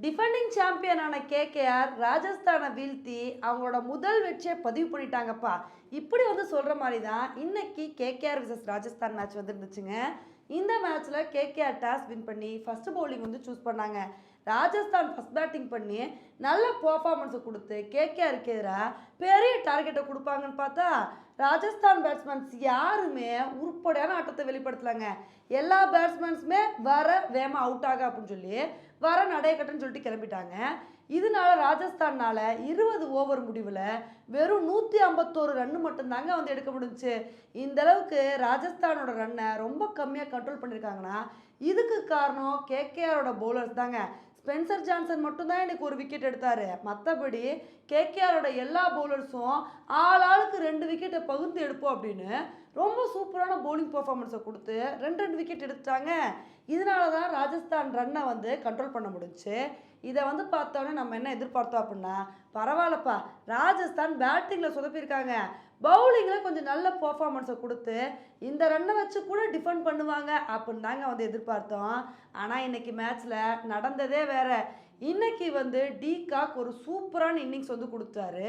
Defending சாம்பியனான KKR ராஜஸ்தானை வீழ்த்தி அவங்களோட முதல் வெற்றியை பதிவு பண்ணிட்டாங்கப்பா. இப்படி வந்து சொல்கிற மாதிரி தான் இன்னைக்கு கேகேஆர் விசஸ் ராஜஸ்தான் மேட்ச் வந்துருந்துச்சுங்க. இந்த மேட்ச்சில் கேகேஆர் டாஸ் வின் பண்ணி ஃபஸ்ட்டு பவுலிங் வந்து சூஸ் பண்ணாங்க. ராஜஸ்தான் ஃபஸ்ட் பேட்டிங் பண்ணி நல்ல பர்ஃபார்மன்ஸை கொடுத்து கேகேஆருக்கு எதிராக பெரிய டார்கெட்டை கொடுப்பாங்கன்னு பார்த்தா ராஜஸ்தான் பேட்ஸ்மேன்ஸ் யாருமே உருப்படியான ஆட்டத்தை வெளிப்படுத்தலாங்க. எல்லா பேட்ஸ்மேன்ஸுமே வர வேகமாக அவுட் ஆக அப்படின்னு சொல்லி வர நடையக்கட்டுன்னு சொல்லிட்டு கிளம்பிட்டாங்க. இதனால ராஜஸ்தானால் 20 ஓவர் முடிவில் வெறும் 151 ரன்னு மட்டும்தாங்க வந்து எடுக்க முடிஞ்சுச்சு. இந்த அளவுக்கு ராஜஸ்தானோட ரன்னை ரொம்ப கம்மியாக கண்ட்ரோல் பண்ணியிருக்காங்கன்னா இதுக்கு காரணம் கேகேஆரோட பவுலர்ஸ் தாங்க. ஸ்பென்சர் ஜான்சன் மட்டும்தான் எனக்கு ஒரு விக்கெட் எடுத்தார். மற்றபடி கேகேஆரோட எல்லா பவுலர்ஸும் ஆளுக்கு 2 விக்கெட்டை பகிர்ந்து எடுப்போம் அப்படின்னு ரொம்ப சூப்பரான பவுலிங் பர்ஃபார்மன்ஸை கொடுத்து 2 விக்கெட் எடுத்துட்டாங்க. இதனால தான் ராஜஸ்தான் ரன்னை வந்து கண்ட்ரோல் பண்ண முடிஞ்சுச்சு. இதை வந்து பார்த்தோன்னே நம்ம என்ன எதிர்பார்த்தோம் அப்படின்னா, பரவாயில்லப்பா ராஜஸ்தான் பேட்டிங்கில் சொதப்பியிருக்காங்க, பவுலிங்கில் கொஞ்சம் நல்ல பர்ஃபார்மன்ஸை கொடுத்து இந்த ரன்னை வச்சு கூட டிஃபெண்ட் பண்ணுவாங்க அப்படின்னு தாங்க வந்து எதிர்பார்த்தோம். ஆனால் இன்றைக்கி மேட்ச்சில் நடந்ததே வேறு. இன்றைக்கி வந்து டீகாக் ஒரு சூப்பரான இன்னிங்ஸ் வந்து கொடுத்தாரு.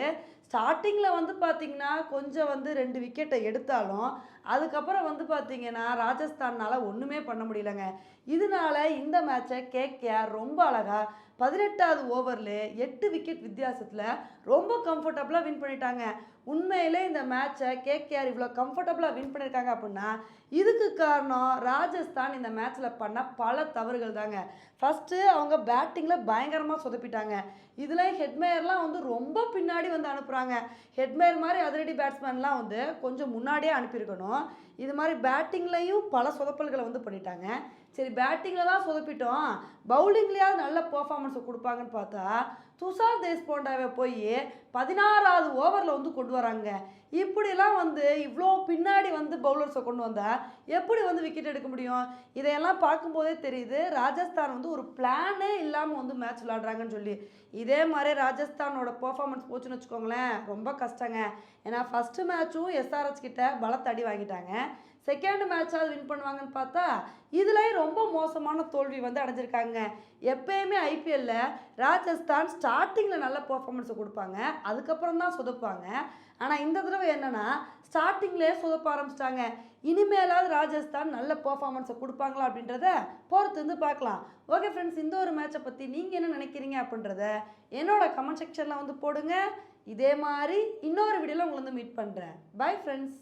ஸ்டார்டிங்கில் வந்து பார்த்திங்கன்னா கொஞ்சம் வந்து 2 விக்கெட்டை எடுத்தாலும் அதுக்கப்புறம் வந்து பார்த்திங்கன்னா ராஜஸ்தானால் ஒன்றுமே பண்ண முடியலங்க. இதனால இந்த மேட்சை கேகேஆர் ரொம்ப அழகாக 18வது ஓவரில் 8 விக்கெட் வித்தியாசத்தில் ரொம்ப கம்ஃபர்டபுளாக வின் பண்ணிட்டாங்க. உண்மையிலே இந்த மேட்சை கேகேஆர் இவ்வளோ கம்ஃபர்டபுளாக வின் பண்ணியிருக்காங்க அப்படின்னா இதுக்கு காரணம் ராஜஸ்தான் இந்த மேட்ச்சில் பண்ண பல தவறுகள் தாங்க. ஃபஸ்ட்டு அவங்க பேட்டிங்கில் பயங்கரமாக சொதப்பிட்டாங்க. இதில் ஹெட்மேயர்லாம் வந்து ரொம்ப பின்னாடி வந்து அனுப்புகிறாங்க. ஹெட்மேயர் மாதிரி அதிரடி பேட்ஸ்மேன்லாம் வந்து கொஞ்சம் முன்னாடியே அனுப்பியிருக்கணும். இது மாதிரி பேட்டிங்லேயும் பல சொதப்பல்களை வந்து பண்ணிட்டாங்க. சரி, பேட்டிங்கில் தான் சொதப்பிட்டோம், பவுலிங்லேயாவது நல்ல பர்ஃபார்மன்ஸை கொடுப்பாங்கன்னு பார்த்தா துஷார் தேஷ்பாண்டேவை போய் 16வது ஓவரில் வந்து கொண்டு வராங்க. இப்படிலாம் வந்து இவ்வளோ பின்னாடி வந்து பவுலர்ஸை கொண்டு வந்தால் எப்படி வந்து விக்கெட் எடுக்க முடியும்? இதையெல்லாம் பார்க்கும்போதே தெரியுது ராஜஸ்தான் வந்து ஒரு பிளானே இல்லாமல் வந்து மேட்ச் விளாடுறாங்கன்னு சொல்லி. இதே மாதிரி ராஜஸ்தானோட பர்ஃபார்மன்ஸ் போச்சுன்னு வச்சுக்கோங்களேன், ரொம்ப கஷ்டங்க. ஏன்னா ஃபஸ்ட்டு மேட்சும் எஸ்ஆர்ஹெச் கிட்ட பலத்தடி வாங்கிட்டாங்க. செகண்ட் மேட்சாவது வின் பண்ணுவாங்கன்னு பார்த்தா இதுலேயும் ரொம்ப மோசமான தோல்வி வந்து அடைஞ்சிருக்காங்க. எப்பயுமே ஐபிஎல்லில் ராஜஸ்தான் ஸ்டார்டிங்கில் நல்ல பர்ஃபார்மன்ஸை கொடுப்பாங்க, அதுக்கப்புறம் தான் சொதப்பாங்க. ஆனால் இந்த தடவை என்னென்னா ஸ்டார்டிங்லேயே சொதப்ப ஆரம்பிச்சிட்டாங்க. இனிமேலாவது ராஜஸ்தான் நல்ல பர்ஃபார்மன்ஸை கொடுப்பாங்களா அப்படின்றத பொறுத்து வந்து பார்க்கலாம். ஓகே ஃப்ரெண்ட்ஸ், இந்த ஒரு மேட்சை பற்றி நீங்கள் என்ன நினைக்கிறீங்க அப்படின்றத என்னோட கமெண்ட் செக்ஷனில் வந்து போடுங்க. இதே மாதிரி இன்னொரு வீடியோவில் உங்களை வந்து மீட் பண்ணுறேன். Bye friends.